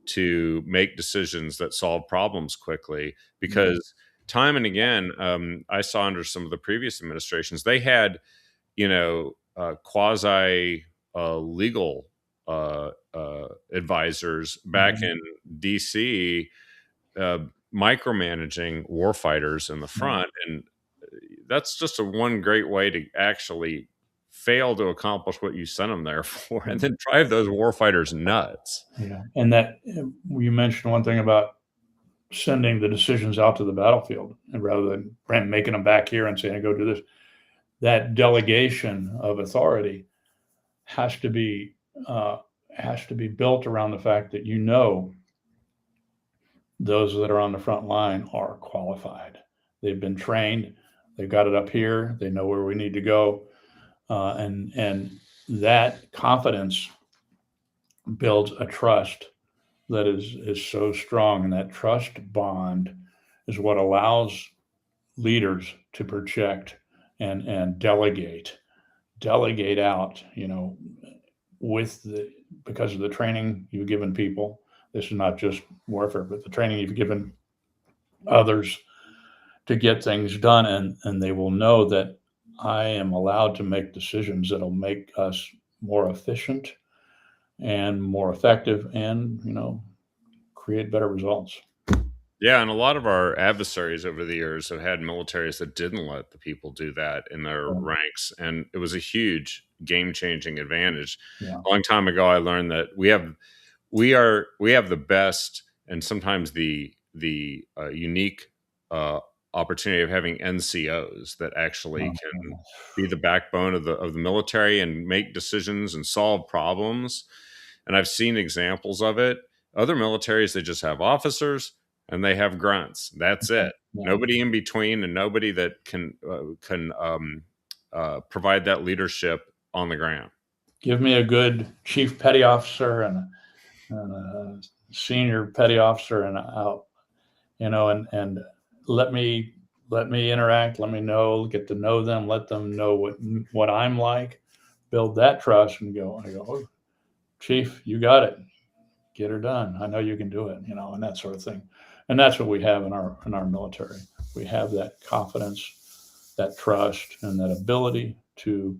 to make decisions that solve problems quickly. Because time and again, I saw under some of the previous administrations, they had quasi legal advisors back in DC, uh, micromanaging warfighters in the front, and that's just a one great way to actually fail to accomplish what you sent them there for, and then drive those warfighters nuts. Yeah, and that you mentioned one thing about sending the decisions out to the battlefield, and rather than making them back here and saying, "Go do this," that delegation of authority has to be uh, has to be built around the fact that those that are on the front line are qualified. They've been trained. They've got it up here. They know where we need to go, and that confidence builds a trust that is so strong, and that trust bond is what allows leaders to project and delegate out. With the because of the training you've given people. This is not just warfare, but the training you've given others to get things done, and they will know that I am allowed to make decisions that'll make us more efficient and more effective, and create better results. Yeah, and a lot of our adversaries over the years have had militaries that didn't let the people do that in their Yeah. ranks, and it was a huge game-changing advantage. Yeah. A long time ago, I learned that we have the best, and sometimes the unique opportunity of having NCOs that actually can be the backbone of the military and make decisions and solve problems. And I've seen examples of it. Other militaries, they just have officers and they have grunts. That's it. Yeah. Nobody in between, and nobody that can provide that leadership on the ground. Give me a good chief petty officer and a senior petty officer, and out, and let me interact, let me get to know them, let them know what I'm like, build that trust, and I go, oh, chief, you got it, get her done, I know you can do it, and that sort of thing. And that's what we have in our military. We have that confidence, that trust, and that ability to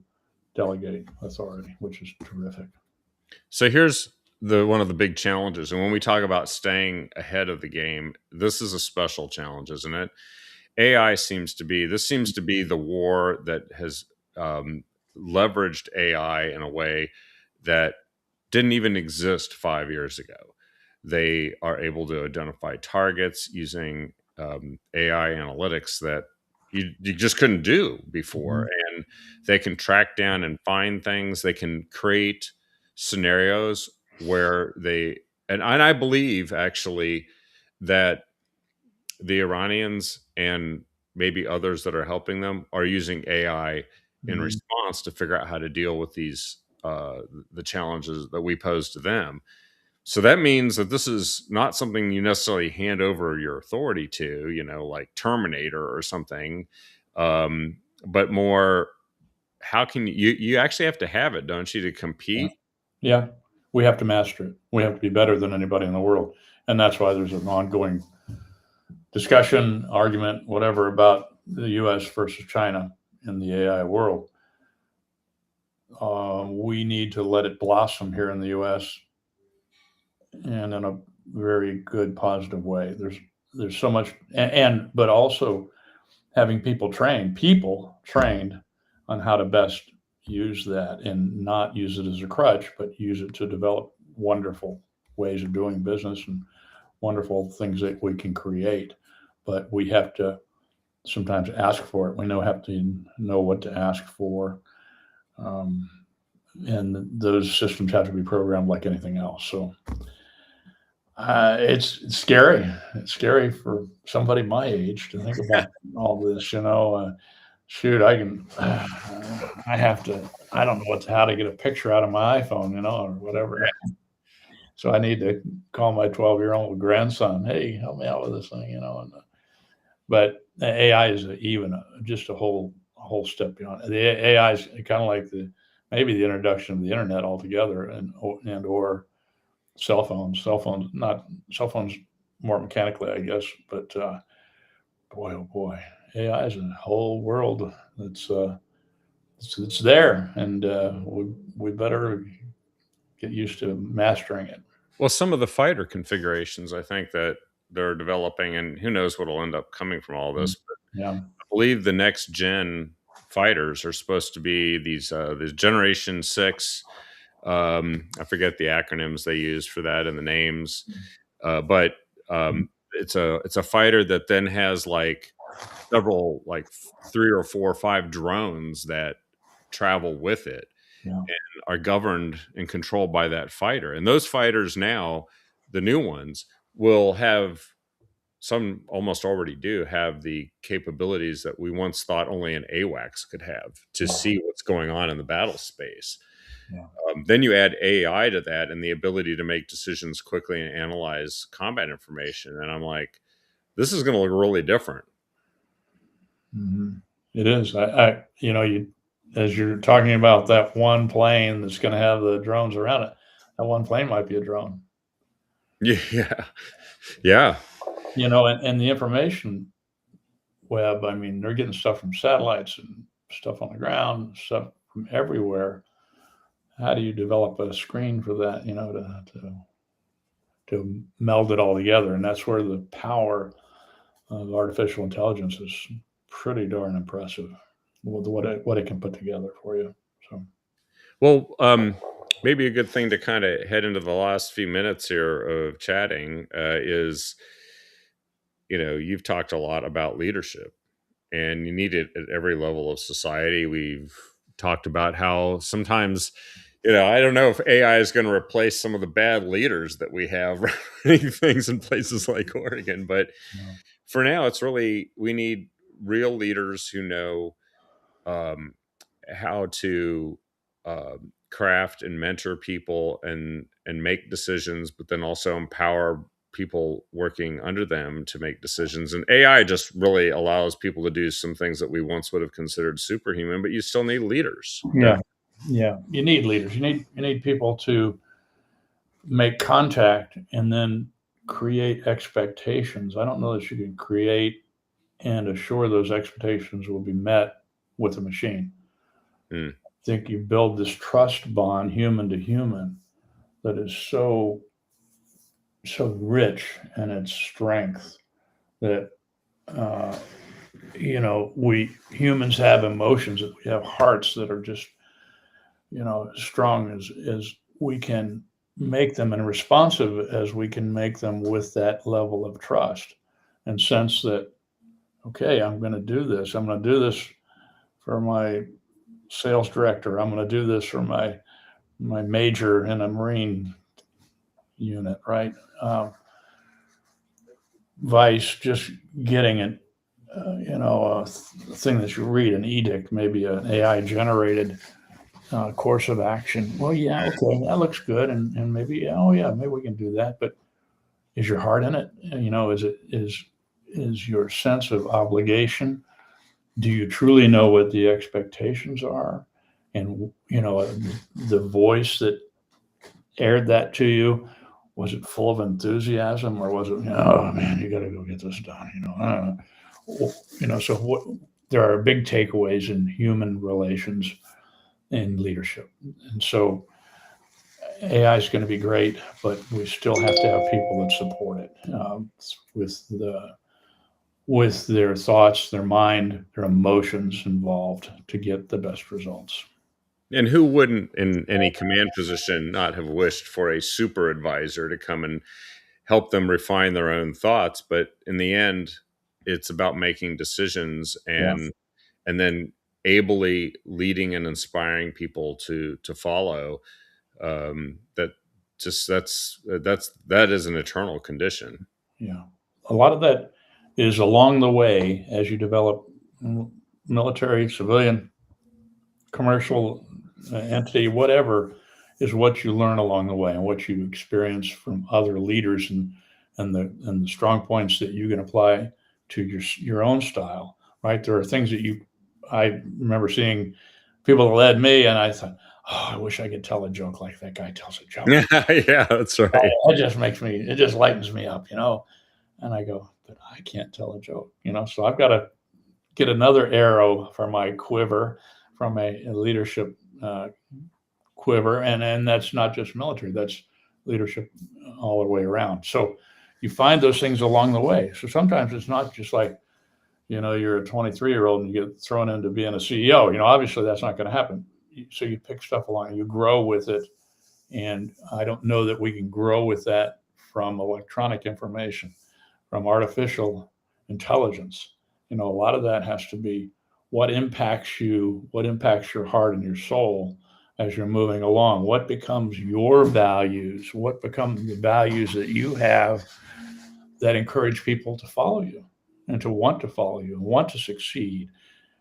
delegate authority, which is terrific. So here's the one of the big challenges, and when we talk about staying ahead of the game, this is a special challenge, isn't it? AI seems to be the war that has leveraged AI in a way that didn't even exist 5 years ago. They are able to identify targets using AI analytics that you just couldn't do before. And they can track down and find things. They can create scenarios where and I believe actually that the Iranians and maybe others that are helping them are using AI in Mhm. response to figure out how to deal with the challenges that we pose to them. So that means that this is not something you necessarily hand over your authority to, like Terminator or something, but more how can you actually have to have it, don't you, to compete? Yeah, we have to master it. We have to be better than anybody in the world, and that's why there's an ongoing discussion, argument, whatever, about the U.S. versus China in the AI world. We need to let it blossom here in the U.S. and in a very good, positive way. There's so much, but also having people trained on how to best use that and not use it as a crutch, but use it to develop wonderful ways of doing business and wonderful things that we can create. But we have to sometimes ask for it. We have to know what to ask for. And those systems have to be programmed like anything else. So it's scary. It's scary for somebody my age to think about all this. Shoot, I can. I have to. I don't know how to get a picture out of my iPhone, or whatever. So I need to call my 12-year-old grandson. Hey, help me out with this thing, But AI is just a whole step beyond. The AI is kind of like maybe the introduction of the internet altogether, and or cell phones. Cell phones more mechanically, I guess. But boy, oh boy, AI is a whole world that's it's there, and we better get used to mastering it. Well, some of the fighter configurations, I think, that they're developing, and who knows what will end up coming from all this. But Yeah, I believe the next gen fighters are supposed to be these Generation 6. I forget the acronyms they use for that and the names, but it's a fighter that then has like several, like 3 or 4 or 5 drones that travel with it. Yeah. And are governed and controlled by that fighter. And those fighters now, the new ones, will have, some almost already do have, the capabilities that we once thought only an AWACS could have to see what's going on in the battle space. Yeah. Then you add AI to that and the ability to make decisions quickly and analyze combat information. And I'm like, this is going to look really different. Mm-hmm. It is. As you're talking about that one plane that's going to have the drones around it, that one plane might be a drone. Yeah. Yeah. And the information web, I mean, they're getting stuff from satellites and stuff on the ground, stuff from everywhere. How do you develop a screen for that, to meld it all together? And that's where the power of artificial intelligence is pretty darn impressive, with what it can put together for you. So, well, maybe a good thing to kind of head into the last few minutes here of chatting is, you've talked a lot about leadership, and you need it at every level of society. We've talked about how sometimes, I don't know if AI is going to replace some of the bad leaders that we have running things in places like Oregon, but for now, it's really, we need real leaders who know how to craft and mentor people and make decisions, but then also empower people working under them to make decisions. And AI just really allows people to do some things that we once would have considered superhuman, but you still need leaders. Yeah, you need leaders. You need people to make contact and then create expectations. I don't know that you can create and assure those expectations will be met with a machine. I think you build this trust bond, human to human, that is so rich in its strength that we humans have emotions, that we have hearts that are just as strong as we can make them, and responsive as we can make them, with that level of trust and sense that, okay, I'm going to do this. I'm going to do this for my sales director. I'm going to do this for my major in a Marine unit, right? Vice just getting it, a thing that you read, an edict, maybe an AI generated course of action. Well, yeah, okay, that looks good, and maybe, maybe we can do that. But is your heart in it? Is your sense of obligation? Do you truly know what the expectations are? And, the voice that aired that to you, was it full of enthusiasm, or was it, oh man, you got to go get this done? So there are big takeaways in human relations in leadership. And so AI is going to be great, but we still have to have people that support it, with their thoughts, their mind, their emotions involved to get the best results. And who wouldn't, in any command position, not have wished for a super advisor to come and help them refine their own thoughts? But in the end, it's about making decisions Yeah, and then ably leading and inspiring people to follow. That just that is an eternal condition. yeah. A lot of that is along the way as you develop military, civilian, commercial entity, whatever, is what you learn along the way and what you experience from other leaders, and the strong points that you can apply to your own style. Right? There are things that I remember seeing people that led me, and I thought, oh, I wish I could tell a joke like that guy tells a joke. Yeah, that's right. It just lightens me up. And I go, but I can't tell a joke. So I've got to get another arrow for my quiver, from a leadership quiver, and that's not just military, that's leadership all the way around. So you find those things along the way. So sometimes it's not just like, you're a 23-year-old and you get thrown into being a CEO. Obviously that's not going to happen. So you pick stuff along, you grow with it. And I don't know that we can grow with that from electronic information, from artificial intelligence. A lot of that has to be what impacts you, what impacts your heart and your soul as you're moving along. What becomes your values? What become the values that you have that encourage people to follow you and to want to follow you and want to succeed?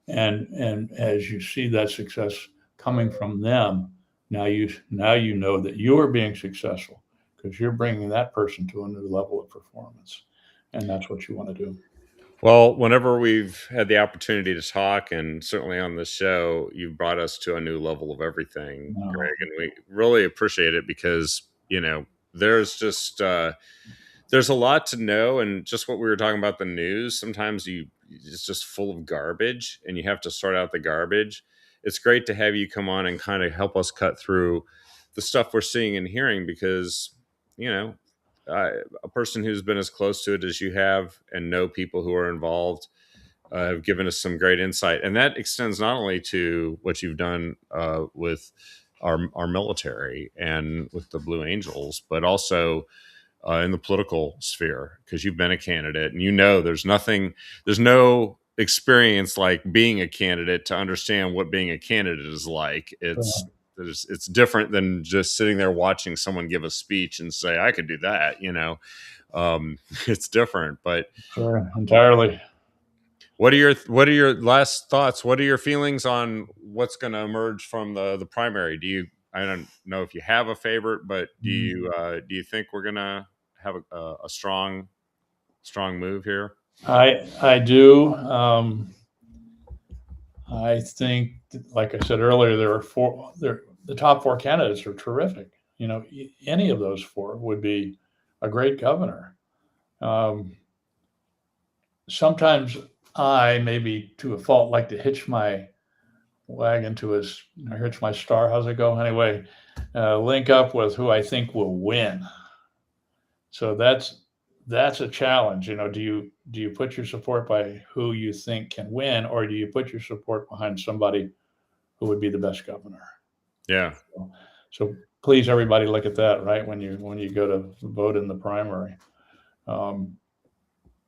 And as you see that success coming from them, now you know that you are being successful because you're bringing that person to a new level of performance, and that's what you want to do. Well, whenever we've had the opportunity to talk, and certainly on this show, you've brought us to a new level of everything, No, Greg, and we really appreciate it because there's just there's a lot to know, and just what we were talking about the news. Sometimes it's just full of garbage, and you have to sort out the garbage. It's great to have you come on and kind of help us cut through the stuff we're seeing and hearing because you know a person who's been as close to it as you have and know people who are involved have given us some great insight, and that extends not only to what you've done with our military and with the Blue Angels, but also in the political sphere because you've been a candidate and there's no experience like being a candidate to understand what being a candidate is like. It's different than just sitting there watching someone give a speech and say I could do that. It's different. But sure, entirely. what are your last thoughts? What are your feelings on what's going to emerge from the primary? I don't know if you have a favorite, but do you think we're gonna have a strong move here? I do. I think, like I said earlier, there are four. The top four candidates are terrific. Any of those four would be a great governor. Um, Sometimes I, maybe to a fault, like to hitch my wagon to his, hitch my star. How's it go? Anyway, link up with who I think will win. So that's a challenge. Do you put your support by who you think can win, or do you put your support behind somebody who would be the best governor? Yeah, So please, everybody, look at that, right? When you go to vote in the primary, um,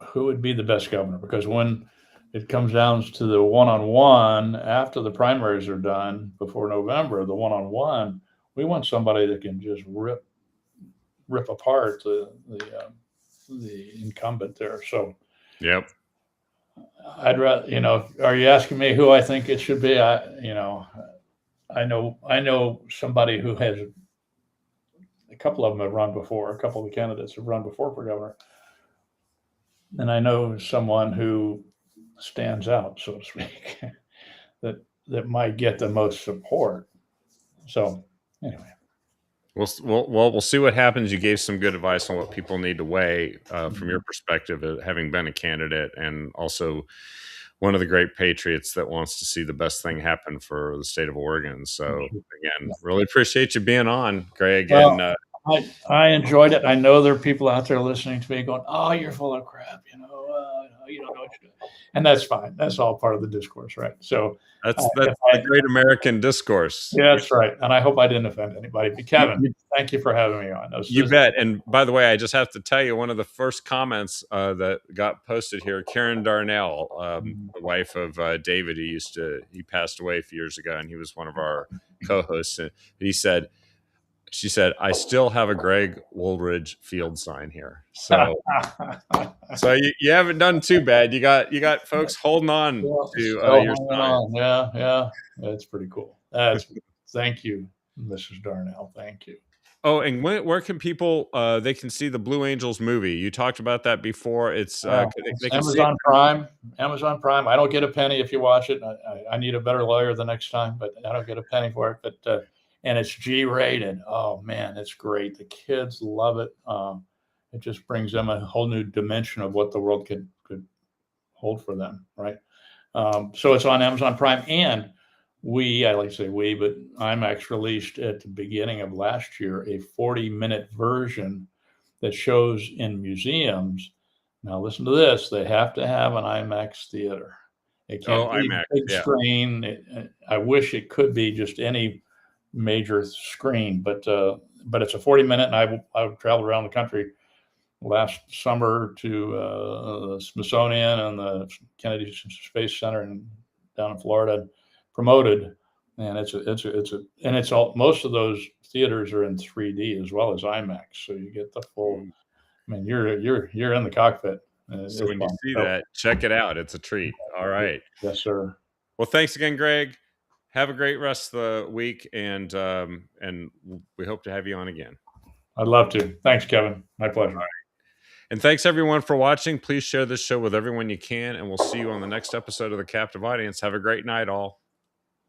who would be the best governor? Because when it comes down to the one-on-one after the primaries are done before November, the one-on-one, we want somebody that can just rip apart the incumbent there. So yep. I'd rather, are you asking me who I think it should be? I know somebody who has, a couple of them have run before. A couple of the candidates have run before for governor, and I know someone who stands out, so to speak, that that might get the most support. So anyway. We'll see what happens. You gave some good advice on what people need to weigh from your perspective, having been a candidate and also one of the great patriots that wants to see the best thing happen for the state of Oregon. So again, really appreciate you being on, Greg. Well, And I enjoyed it. I know there are people out there listening to me going, "Oh, you're full of crap," you don't know what you're doing. And that's fine. That's all part of the discourse, right? So that's the great American discourse. Yeah, that's right. And I hope I didn't offend anybody. But Kevin, thank you for having me on. You bet. And by the way, I just have to tell you, one of the first comments that got posted here, Karen Darnell, the wife of David, he passed away a few years ago, and he was one of our co-hosts. And she said, I still have a Greg Wooldridge field sign here. So you haven't done too bad. You got folks holding on to your sign. Yeah. That's pretty cool. Thank you, Mrs. Darnell. Thank you. Oh, and where can people they can see the Blue Angels movie? You talked about that before. It's Amazon Prime. Amazon Prime. I don't get a penny if you watch it. I need a better lawyer the next time, but I don't get a penny for it. But and it's G-rated. Oh man, it's great. The kids love it. It just brings them a whole new dimension of what the world could hold for them, right? So it's on Amazon Prime, and I like to say we, but IMAX released at the beginning of last year a 40-minute version that shows in museums. Now listen to this: they have to have an IMAX theater. It can't be IMAX, big screen. I wish it could be just any major screen, but it's a 40-minute, and I've traveled around the country last summer to the Smithsonian and the Kennedy Space Center down in Florida, promoted, and it's all, most of those theaters are in 3D as well as IMAX, so you get the full. I mean, you're in the cockpit. So when you see that, check it out. It's a treat. All right. Yes, sir. Well, thanks again, Greg. Have a great rest of the week, and we hope to have you on again. I'd love to. Thanks, Kevin. My pleasure. All right. And thanks, everyone, for watching. Please share this show with everyone you can, and we'll see you on the next episode of The Captive Audience. Have a great night, all.